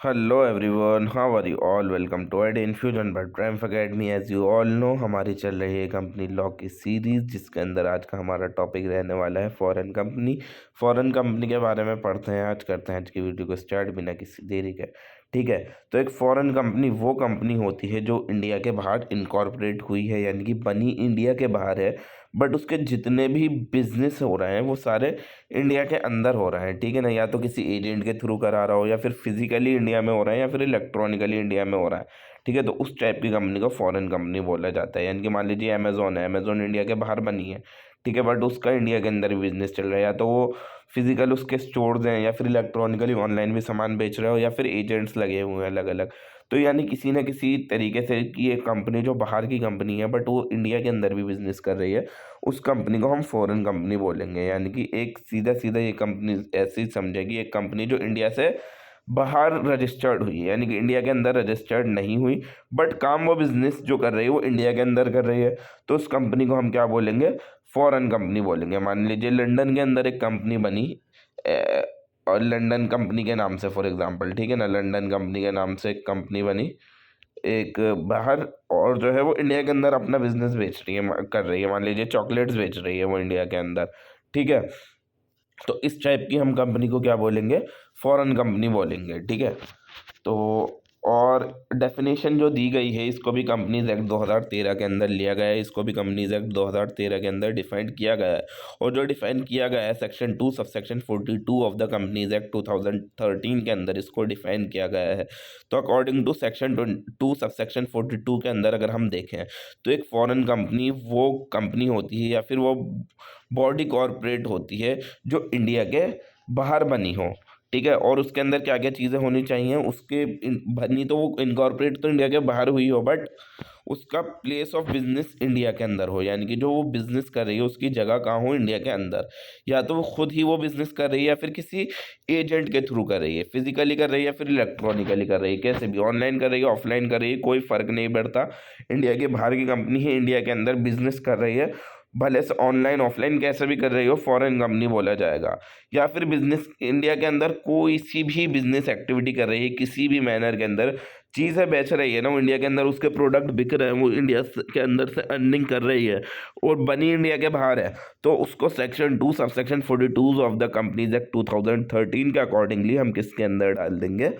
Hello everyone, how are you all? Welcome to Ed Infusion by Triumph Academy. As you all know, हमारी चल रही है company law की series, जिसके अंदर आज का हमारा टॉपिक रहने वाला है फॉरेन कंपनी। फॉरेन कंपनी के बारे में पढ़ते हैं, आज करते हैं आज की वीडियो को स्टार्ट बिना किसी देरी के। ठीक है, तो एक फॉरेन कंपनी वो कंपनी होती है जो इंडिया के बाहर इनकॉर्पोरेट हुई है, यानी कि बनी इंडिया के बाहर है, बट उसके जितने भी बिजनेस हो रहे हैं वो सारे इंडिया के अंदर हो रहा है। ठीक है ना, या तो किसी एजेंट के थ्रू करा रहा हो, या फिर फिजिकली इंडिया में हो रहा है, या फिर इलेक्ट्रॉनिकली इंडिया में हो रहा है। ठीक है, तो उस टाइप की कंपनी को फॉरेन कंपनी बोला जाता है। यानी कि मान लीजिए अमेजोन है, अमेजोन इंडिया के बाहर बनी है, ठीक है, बट उसका इंडिया के अंदर भी बिजनेस चल रहा है। या तो वो फिजिकल उसके स्टोर्स हैं, या फिर इलेक्ट्रॉनिकली ऑनलाइन भी सामान बेच रहे हो, या फिर एजेंट्स लगे हुए हैं अलग अलग। तो यानी किसी ना किसी तरीके से कि एक कंपनी जो बाहर की कंपनी है बट वो इंडिया के अंदर भी बिजनेस कर रही है, उस कंपनी को हम फॉरेन कंपनी बोलेंगे। यानी कि एक सीधा सीधा ये कंपनी ऐसी समझेगी, एक कंपनी जो इंडिया से बाहर रजिस्टर्ड हुई है, यानी कि इंडिया के अंदर रजिस्टर्ड नहीं हुई, बट काम वो बिजनेस जो कर रही है वो इंडिया के अंदर कर रही है, तो उस कंपनी को हम क्या बोलेंगे? फॉरेन कंपनी बोलेंगे। मान लीजिए लंदन के अंदर एक कंपनी बनी, अ, और लंदन कंपनी के नाम से, फॉर एग्जांपल, ठीक है ना, लंदन कंपनी के नाम से एक कंपनी बनी एक बाहर, और जो है वो इंडिया के अंदर अपना बिजनेस बेच रही है, कर रही है। मान लीजिए चॉकलेट्स बेच रही है वो इंडिया के अंदर। ठीक है, तो इस टाइप की हम कंपनी को क्या बोलेंगे? फॉरेन कंपनी बोलेंगे। ठीक है, तो और डेफिनेशन जो दी गई है, इसको भी कंपनीज एक्ट 2013 के अंदर लिया गया है, इसको भी कंपनीज एक्ट 2013 के अंदर डिफाइन किया गया है। और जो डिफाइन किया गया है section 2 sub section 42 of the companies act 2013 के अंदर इसको डिफाइन किया गया है। तो according to section 2 sub section 42 के अंदर अगर हम देखें, तो एक फॉरेन कंपनी वो कंपनी होती है, या फिर वो बॉडी कॉरपोरेट होती है जो इंडिया के बाहर बनी हो। ठीक है, और उसके अंदर क्या क्या चीज़ें होनी चाहिए उसके भरनी, तो वो इनकॉर्पोरेट तो इंडिया के बाहर हुई हो, बट उसका प्लेस ऑफ बिजनेस इंडिया के अंदर हो। यानी कि जो वो बिजनेस कर रही है उसकी जगह कहाँ हो? इंडिया के अंदर। या तो वो खुद ही वो बिजनेस कर रही है, या फिर किसी एजेंट के थ्रू कर रही है, फिजिकली कर रही है या फिर इलेक्ट्रॉनिकली कर रही है, कैसे भी, ऑनलाइन कर रही है, ऑफलाइन कर रही है, कोई फर्क नहीं पड़ता। इंडिया के बाहर की कंपनी है, इंडिया के अंदर बिजनेस कर रही है, भले से ऑनलाइन ऑफलाइन कैसे भी कर रही हो, फॉरेन कंपनी बोला जाएगा। या फिर बिजनेस इंडिया के अंदर कोई सी भी बिजनेस एक्टिविटी कर रही है, किसी भी मैनर के अंदर चीज़ें बेच रही है ना वो इंडिया के अंदर, उसके प्रोडक्ट बिक रहे हैं, वो इंडिया के अंदर से अर्निंग कर रही है, और बनी इंडिया के बाहर है, तो उसको section 2 sub section 42 of the companies act 2013 के अकॉर्डिंगली हम किसके अंदर डाल देंगे?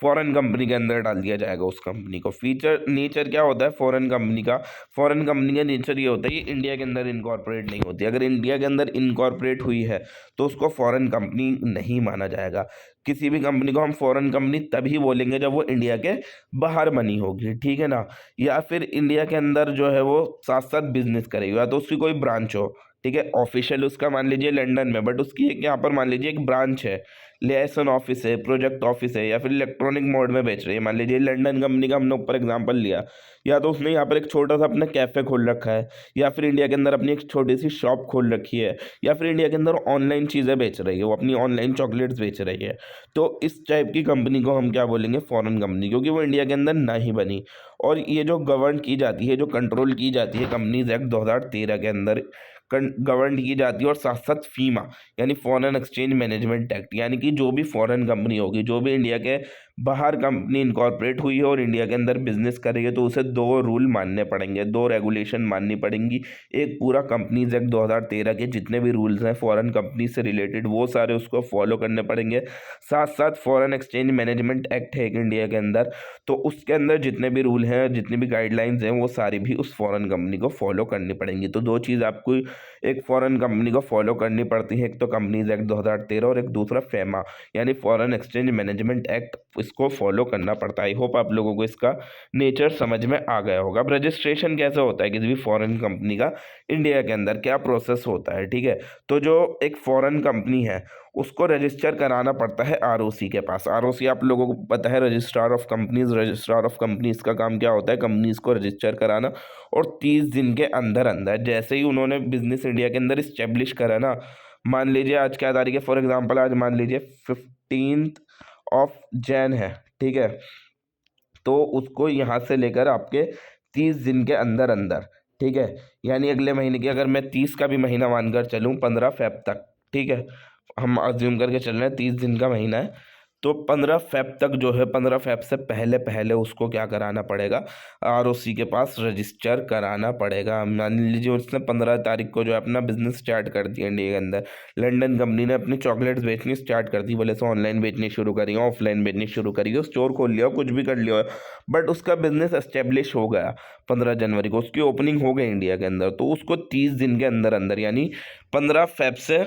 फॉरेन कंपनी के अंदर डाल दिया जाएगा उस कंपनी को। फीचर नेचर क्या होता है फॉरेन कंपनी का? फॉरेन कंपनी का नेचर ये होता है कि इंडिया के अंदर इनकॉर्पोरेट नहीं होती। अगर इंडिया के अंदर इनकॉर्पोरेट हुई है तो उसको फॉरेन कंपनी नहीं माना जाएगा। किसी भी कंपनी को हम फॉरेन कंपनी तभी बोलेंगे जब वो इंडिया के बाहर बनी होगी, ठीक है ना, या फिर इंडिया के अंदर जो है वो साथ साथ बिजनेस करेगी, या तो उसकी कोई ब्रांच हो। ठीक है, ऑफिशियल उसका मान लीजिए लंदन में, बट उसकी एक यहाँ पर मान लीजिए एक ब्रांच है, लियासन ऑफिस है, प्रोजेक्ट ऑफिस है, या फिर इलेक्ट्रॉनिक मोड में बेच रही है। मान लीजिए लंदन कंपनी का हमने ऊपर एग्जांपल लिया, या तो उसने यहाँ पर एक छोटा सा अपना कैफे खोल रखा है, या फिर इंडिया के अंदर अपनी एक छोटी सी शॉप खोल रखी है, या फिर इंडिया के अंदर ऑनलाइन चीज़ें बेच रही है, वो अपनी ऑनलाइन चॉकलेट्स बेच रही है। तो इस टाइप की कंपनी को हम क्या बोलेंगे? फॉरेन कंपनी, क्योंकि वो इंडिया के अंदर ना ही बनी। और ये जो गवर्न की जाती है, जो कंट्रोल की जाती है कंपनीज एक्ट 2013 के अंदर गवर्न की जाती है, और साथ साथ फीमा यानी फॉरेन एक्सचेंज मैनेजमेंट एक्ट, यानी कि जो भी फॉरेन कंपनी होगी, जो भी इंडिया के बाहर कंपनी इनकॉर्पोरेट हुई है और इंडिया के अंदर बिजनेस कर रही है, तो उसे दो रूल मानने पड़ेंगे, दो रेगुलेशन माननी पड़ेंगी। एक पूरा कंपनीज एक्ट 2013 के जितने भी रूल्स हैं फॉरेन कंपनी से रिलेटेड, वो सारे उसको फॉलो करने पड़ेंगे। साथ साथ फॉरेन एक्सचेंज मैनेजमेंट एक्ट है एक इंडिया के अंदर, तो उसके अंदर जितने भी रूल हैं, जितनी भी गाइडलाइंस हैं, वो सारी भी उस फॉरेन कंपनी को फॉलो करनी पड़ेंगी। तो दो चीज़ आपको एक फॉरेन कंपनी को फॉलो करनी पड़ती है, एक तो कंपनीज एक्ट 2013 और एक दूसरा फेमा यानी फॉरेन एक्सचेंज मैनेजमेंट एक्ट, इसको फॉलो करना पड़ता है। आई होप आप लोगों को इसका नेचर समझ में आ गया होगा। अब रजिस्ट्रेशन कैसे होता है किसी भी फॉरेन कंपनी का इंडिया के अंदर, क्या प्रोसेस होता है? ठीक है, तो जो एक फॉरेन कंपनी है उसको रजिस्टर कराना पड़ता है आरओसी के पास। आरओसी आप लोगों को पता है, registrar of companies. Registrar of companies का काम क्या होता है? कंपनीज को रजिस्टर कराना। और 30 दिन के अंदर अंदर जैसे ही उन्होंने बिजनेस इंडिया के अंदर इस्टेब्लिश करा ना, मान लीजिए आज क्या तारीख है, फॉर एग्जांपल आज मान लीजिए 15 है, ठीक है, तो उसको यहाँ से लेकर आपके 30 दिन के अंदर अंदर, ठीक है, यानी अगले महीने की, अगर मैं 30 का भी महीना मानकर चलूँ, 15 फेब तक, ठीक है, हम अज्यूम करके चल रहे हैं 30 दिन का महीना है, तो 15 फ़रवरी तक जो है 15 फ़रवरी से पहले पहले उसको क्या कराना पड़ेगा, आरओसी के पास रजिस्टर कराना पड़ेगा। मान लीजिए उसने 15 तारीख को जो है अपना बिजनेस स्टार्ट कर दिया इंडिया के अंदर, लंदन कंपनी ने अपनी चॉकलेट्स बेचनी स्टार्ट कर दी, भले से ऑनलाइन बेचनी शुरू करी, ऑफलाइन बेचनी शुरू करी, स्टोर खोल लिया, कुछ भी कर लिया, बट उसका बिजनेस एस्टेब्लिश हो गया 15 जनवरी को, उसकी ओपनिंग हो गई इंडिया के अंदर, तो उसको 30 दिन के अंदर अंदर यानी 15 फ़रवरी से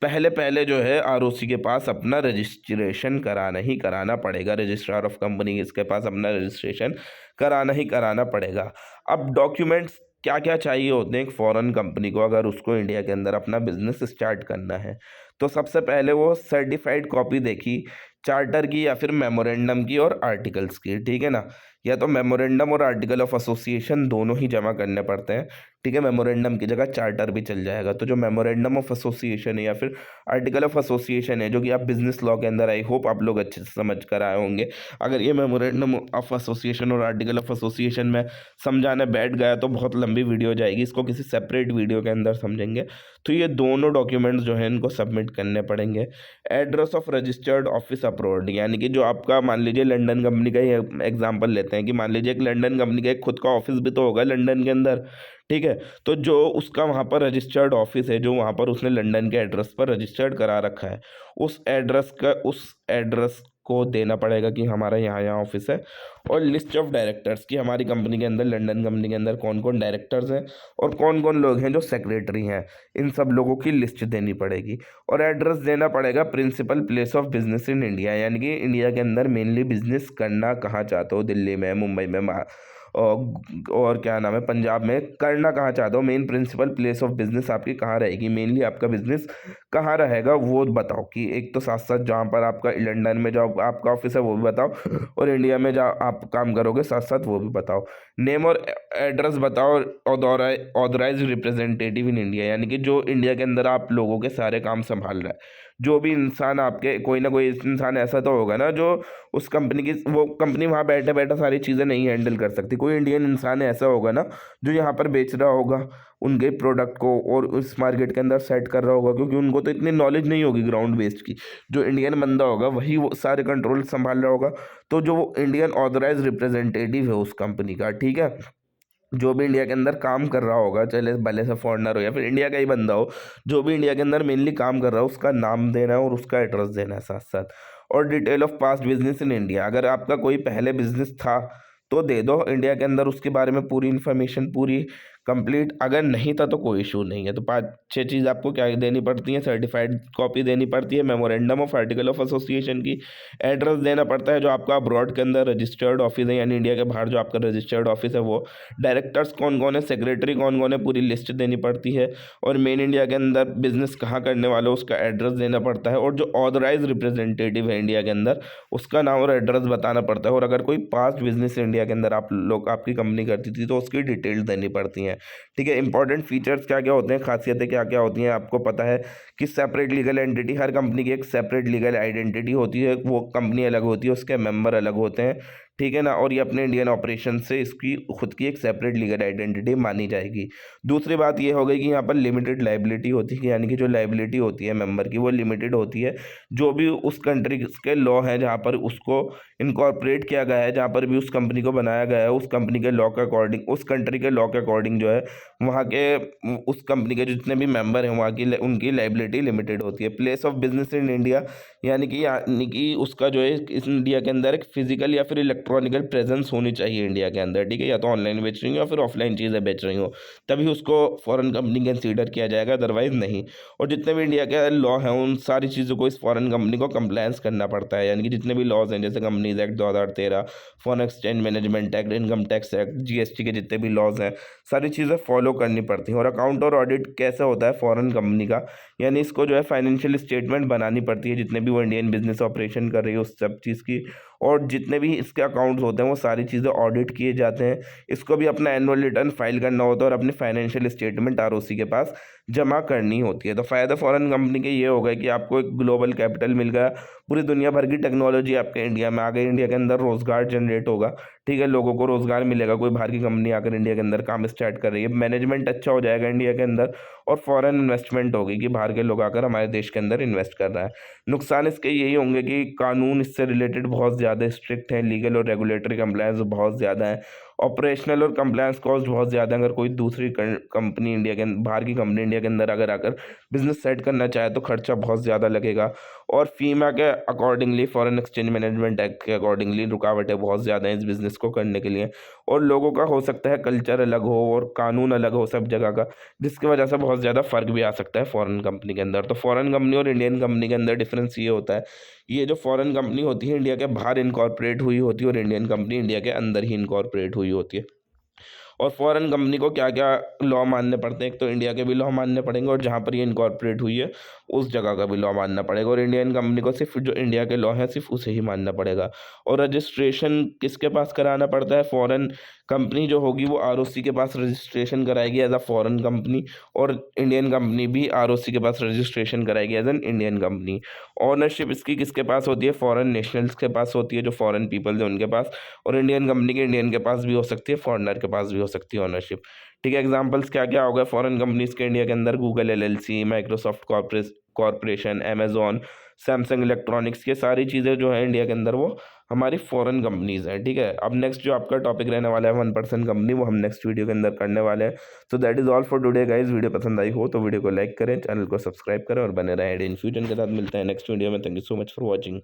पहले पहले जो है आरओसी के पास अपना रजिस्ट्रेशन कराना ही कराना पड़ेगा, रजिस्ट्रार ऑफ कंपनी इसके पास अपना रजिस्ट्रेशन कराना ही कराना पड़ेगा। अब डॉक्यूमेंट्स क्या क्या चाहिए होते हैं एक फॉरेन कंपनी को अगर उसको इंडिया के अंदर अपना बिजनेस स्टार्ट करना है? तो सबसे पहले वो सर्टिफाइड कॉपी देखी चार्टर की या फिर मेमोरेंडम की और आर्टिकल्स की, ठीक है ना। या तो मेमोरेंडम और आर्टिकल ऑफ एसोसिएशन दोनों ही जमा करने पड़ते हैं, ठीक है। मेमोरेंडम की जगह चार्टर भी चल जाएगा। तो जो मेमोरेंडम ऑफ एसोसिएशन है या फिर आर्टिकल ऑफ एसोसिएशन है, जो कि आप बिजनेस लॉ के अंदर आई होप आप लोग अच्छे से समझ कर आए होंगे। अगर ये मेमोरेंडम ऑफ एसोसिएशन और आर्टिकल ऑफ एसोसिएशन में समझाने बैठ गया तो बहुत लंबी वीडियो जाएगी, इसको किसी सेपरेट वीडियो के अंदर समझेंगे। तो ये दोनों डॉक्यूमेंट्स जो है इनको सबमिट करने पड़ेंगे। Address of registered office approved, यानी कि जो आपका मान लीजिए लंदन कंपनी का ही एग्जांपल लेते हैं कि मान लीजिए एक लंदन कंपनी का एक खुद का ऑफिस भी तो होगा लंदन के अंदर, ठीक है। तो जो उसका वहाँ पर रजिस्टर्ड ऑफिस है, जो वहाँ पर उसने लंदन के एड्रेस पर रजिस्टर्ड करा रखा है, उस एड्रेस को देना पड़ेगा कि हमारा यहाँ यहाँ ऑफिस है। और लिस्ट ऑफ डायरेक्टर्स की हमारी कंपनी के अंदर लंदन कंपनी के अंदर कौन कौन डायरेक्टर्स हैं और कौन कौन लोग हैं जो सेक्रेटरी हैं, इन सब लोगों की लिस्ट देनी पड़ेगी। और एड्रेस देना पड़ेगा principal place of business in India, यानी कि इंडिया के अंदर मेनली बिजनेस करना कहाँ चाहते हो, दिल्ली में, मुंबई में, और क्या नाम है, पंजाब में करना कहाँ चाहते हो, main principal place of business आपकी कहाँ रहेगी, मेनली आपका बिजनेस कहाँ रहेगा वो बताओ। कि एक तो साथ साथ जहाँ पर आपका लंदन में जो आपका ऑफिस है वो भी बताओ, और इंडिया में जहाँ आप काम करोगे साथ साथ वो भी बताओ। नेम और एड्रेस बताओ ऑथराइज रिप्रेजेंटेटिव इन इंडिया, यानी कि जो इंडिया के अंदर आप लोगों के सारे काम संभाल रहा है। जो भी इंसान आपके, कोई ना कोई इंसान ऐसा तो होगा ना जो उस कंपनी की, वो कंपनी वहाँ बैठे बैठे सारी चीज़ें नहीं हैंडल कर सकती, कोई इंडियन इंसान ऐसा होगा ना जो यहाँ पर बेच रहा होगा उनके प्रोडक्ट को और उस मार्केट के अंदर सेट कर रहा होगा, क्योंकि उनको तो इतनी नॉलेज नहीं होगी ग्राउंड बेस्ड की। जो इंडियन बंदा होगा वही वो सारे कंट्रोल संभाल रहा होगा। तो जो वो इंडियन ऑथराइज रिप्रेजेंटेटिव है उस कंपनी का, ठीक है, जो भी इंडिया के अंदर काम कर रहा होगा, चले भले से फॉरेनर हो या फिर इंडिया का ही बंदा हो, जो भी इंडिया के अंदर मेनली काम कर रहा हो उसका नाम देना है और उसका एड्रेस देना है साथ साथ। और detail of past business in India, अगर आपका कोई पहले बिजनेस था तो दे दो इंडिया के अंदर, उसके बारे में पूरी इन्फॉर्मेशन पूरी कंप्लीट। अगर नहीं था तो कोई इशू नहीं है। तो 5-6 चीज़ आपको क्या देनी पड़ती है, सर्टिफाइड कॉपी देनी पड़ती है, memorandum of article of association की, एड्रेस देना पड़ता है जो आपका अब्रॉड के अंदर रजिस्टर्ड ऑफिस है, यानी इंडिया के बाहर जो आपका रजिस्टर्ड ऑफिस है वो, डायरेक्टर्स कौन कौन है, सेक्रेटरी कौन कौन है, पूरी लिस्ट देनी पड़ती है। और मेन इंडिया के अंदर बिजनेस कहाँ करने वाले हो उसका एड्रेस देना पड़ता है। और जो ऑथराइज रिप्रेजेंटेटिव है इंडिया के अंदर उसका नाम और एड्रेस बताना पड़ता है। और अगर कोई पास्ट बिजनेस इंडिया के अंदर आप लोग आपकी कंपनी करती थी तो उसकी डिटेल्स देनी पड़ती हैं, ठीक है। इंपॉर्टेंट फीचर्स क्या क्या होते हैं, खासियतें क्या क्या होती हैं, आपको पता है कि सेपरेट लीगल एंटिटी, हर कंपनी की एक सेपरेट लीगल आइडेंटिटी होती है, वो कंपनी अलग होती है, उसके मेंबर अलग होते हैं, ठीक है ना। और ये अपने इंडियन ऑपरेशन से इसकी खुद की एक सेपरेट लीगल आइडेंटिटी मानी जाएगी। दूसरी बात ये हो गई कि यहाँ पर लिमिटेड लाइबिलिटी होती है, यानी कि जो लाइबिलिटी होती है मेंबर की वो लिमिटेड होती है। जो भी उस कंट्री के लॉ है जहाँ पर उसको इनकॉर्पोरेट किया गया है, जहाँ पर भी उस कंपनी को बनाया गया है, उस कंपनी के लॉ के अकॉर्डिंग, उस कंट्री के लॉ के अकॉर्डिंग जो है वहाँ के उस कंपनी के जितने भी मेंबर हैं वहाँ की उनकी लाइबिलिटी लिमिटेड होती है। Place of business in India, यानी कि उसका जो है इस इंडिया के अंदर एक फिजिकल या फिर इलेक्ट्रॉनिकल प्रेजेंस होनी चाहिए इंडिया के अंदर, ठीक है। या तो ऑनलाइन बेच रही हो या फिर ऑफलाइन चीज़ें बेच रही हो, तभी उसको फॉरेन कंपनी कंसीडर किया जाएगा, अदरवाइज नहीं। और जितने भी इंडिया के लॉ हैं उन सारी चीज़ों को इस फॉरेन कंपनी को कंप्लायंस करना पड़ता है, यानी कि जितने भी लॉज हैं जैसे companies act 2013, foreign exchange management act, income tax act, GST के जितने भी लॉज हैं सारी चीज़ें फॉलो करनी पड़ती हैं। और अकाउंट और ऑडिट कैसे होता है फॉरेन कंपनी का, यानी इसको जो है फाइनेंशियल स्टेटमेंट बनानी पड़ती है जितने भी वो इंडियन बिजनेस ऑपरेशन कर रही है उस सब चीज़ की। और जितने भी इसके अकाउंट्स होते हैं वो सारी चीज़ें ऑडिट किए जाते हैं। इसको भी अपना एनुअल रिटर्न फाइल करना होता है और अपनी फाइनेंशियल स्टेटमेंट आरओसी के पास जमा करनी होती है। तो फ़ायदा फ़ॉरेन कंपनी के ये हो गए कि आपको एक ग्लोबल कैपिटल मिल गया, पूरी दुनिया भर की टेक्नोलॉजी आपके इंडिया में आ गई, इंडिया के अंदर रोज़गार जनरेट होगा, ठीक है, लोगों को रोज़गार मिलेगा, कोई बाहर की कंपनी आकर इंडिया के अंदर काम स्टार्ट कर रही है, मैनेजमेंट अच्छा हो जाएगा इंडिया के अंदर, और फॉरेन इन्वेस्टमेंट होगी कि बाहर के लोग आकर हमारे देश के अंदर इन्वेस्ट कर रहा है। नुकसान इसके यही होंगे कि कानून इससे रिलेटेड बहुत ज़्यादा स्ट्रिक्ट हैं, लीगल और रेगुलेटरी कंप्लायंस बहुत ज़्यादा है, ऑपरेशनल और कंप्लायंस कॉस्ट बहुत ज़्यादा है। अगर कोई दूसरी कंपनी इंडिया के बाहर की कंपनी इंडिया के अंदर अगर आकर बिजनेस सेट करना चाहे तो खर्चा बहुत ज़्यादा लगेगा, और फीमा के accordingly, foreign exchange management act के अकॉर्डिंगली रुकावटें बहुत ज़्यादा हैं इस बिज़नेस को करने के लिए, और लोगों का हो सकता है कल्चर अलग हो और कानून अलग हो सब जगह का, जिसकी वजह से बहुत ज़्यादा फ़र्क भी आ सकता है फॉरेन कंपनी के अंदर। तो फॉरेन कंपनी और इंडियन कंपनी के अंदर डिफरेंस ये होता है, ये जो फॉरेन कंपनी होती है इंडिया के बाहर इनकॉर्पोरेट हुई होती है, और इंडियन कंपनी इंडिया के अंदर ही इनकॉर्पोरेट हुई होती है। और फॉरेन कंपनी को क्या क्या लॉ मानने पड़ते हैं, एक तो इंडिया के भी लॉ मानने पड़ेंगे, और जहाँ पर ये इनकॉर्पोरेट हुई है उस जगह का भी लॉ मानना पड़ेगा, और इंडियन कंपनी को सिर्फ जो इंडिया के लॉ है सिर्फ उसे ही मानना पड़ेगा। और रजिस्ट्रेशन किसके पास कराना पड़ता है, फॉरेन कंपनी जो होगी वो आरओसी के पास रजिस्ट्रेशन कराएगी एज अ फॉरेन कंपनी, और इंडियन कंपनी भी आरओसी के पास रजिस्ट्रेशन कराएगी as an Indian company. Ownership इसकी किसके पास होती है, फॉरेन नेशनल्स के पास होती है, जो फॉरेन पीपल है उनके पास, और इंडियन कंपनी के इंडियन के पास भी हो सकती है, फॉरेनर के पास भी हो सकती है ऑनरशिप। ठीक है, एग्जांपल्स क्या क्या हो गए फॉरेन कंपनीज के इंडिया के अंदर, Google LLC, Microsoft corporation, Amazon, Samsung electronics, ये सारी चीज़ें जो है इंडिया के अंदर वो हमारी फॉरेन कंपनीज हैं। ठीक है, अब नेक्स्ट जो आपका टॉपिक रहने वाला है 1% कंपनी, वो हम नेक्स्ट वीडियो के अंदर करने वाले हैं। So that is all for today guys. Video पसंद आई हो तो वीडियो को लाइक करें, चैनल को सब्सक्राइब करें और बने रहें इन फ्यूचर के साथ। मिलते हैं नेक्स्ट वीडियो में। Thank you so much for watching.